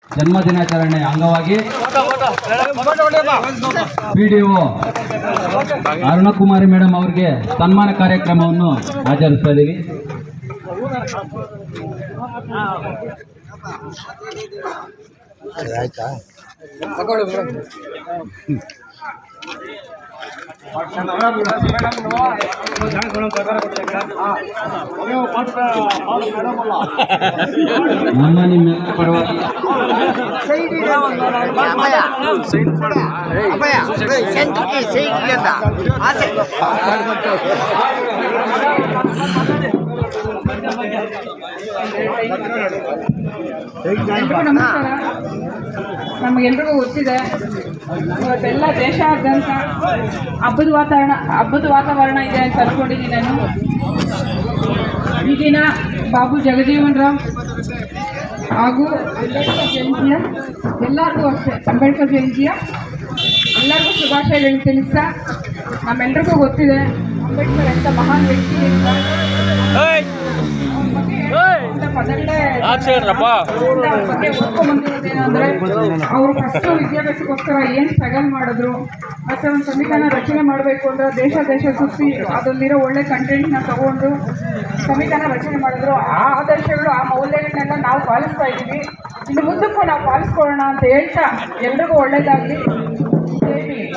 ಜನ್ಮದಿನಾಚರಣೆ ಅಂಗವಾಗಿ PDO Arunakumari madam ಅವರಿಗೆ ಸನ್ಮಾನ ಕಾರ್ಯಕ್ರಮವನ್ನು ಆಚರಿಸ್ತಾ ಇದ್ದೀವಿ. ಆಯ್ತಾ ನಮ್ಮ ನಿಮ್ಮೆಲ್ಲ ಪರವಾಗಿ ನಮಸ್ಕಾರ. ನಮಗೆಲ್ರಿಗೂ ಗೊತ್ತಿದೆ, ಇವತ್ತೆಲ್ಲ ದೇಶಾದ್ಯಂತ ಹಬ್ಬದ ವಾತಾವರಣ ಇದೆ ಅಂತ ಅನ್ಕೊಂಡಿದ್ದೀನಿ ನಾನು. ಈ ದಿನ ಬಾಬು ಜಗಜೀವನ್ ರಾಮ್ ಹಾಗೂ ಅಂಬೇಡ್ಕರ್ ಜಯಂತಿಯ ಎಲ್ಲರಿಗೂ ಅಷ್ಟೇ ಅಂಬೇಡ್ಕರ್ ಜಯಂತಿಯ ಎಲ್ಲರಿಗೂ ಶುಭಾಶಯಗಳನ್ನು ತಿಳಿಸ್ತಾ, ನಮ್ಮೆಲ್ರಿಗೂ ಗೊತ್ತಿದೆ ಅಂಬೇಡ್ಕರ್ ಎಂಥ ಮಹಾನ್ ವ್ಯಕ್ತಿ ಅಂತ. ಬಗ್ಗೆ ಓದ್ಕೊಂಡ್ಬಂದಿರೋದೇನೆಂದ್ರೆ, ಅವರು ಫಸ್ಟ್ ವಿದ್ಯಾಭ್ಯಾಸಕ್ಕೋಸ್ಕರ ಏನು ಸ್ಟ್ರಗಲ್ ಮಾಡಿದ್ರು, ಮತ್ತು ಒಂದು ಸಂವಿಧಾನ ರಚನೆ ಮಾಡಬೇಕು ಅಂದ್ರೆ ದೇಶ ಸುತ್ತಿ ಅದರಲ್ಲಿರೋ ಒಳ್ಳೆ ಕಂಟೆಂಟ್ನ ತಗೊಂಡು ಸಂವಿಧಾನ ರಚನೆ ಮಾಡಿದ್ರು. ಆ ಆದರ್ಶಗಳು, ಆ ಮೌಲ್ಯಗಳನ್ನೆಲ್ಲ ನಾವು ಪಾಲಿಸ್ತಾ ಇದ್ದೀವಿ. ಇನ್ನು ಮುಂದಕ್ಕೂ ನಾವು ಪಾಲಿಸ್ಕೊಳ್ಳೋಣ ಅಂತ ಹೇಳ್ತಾ ಎಲ್ರಿಗೂ ಒಳ್ಳೇದಾಗಲಿ. ಜೈ ಭೀಮ್.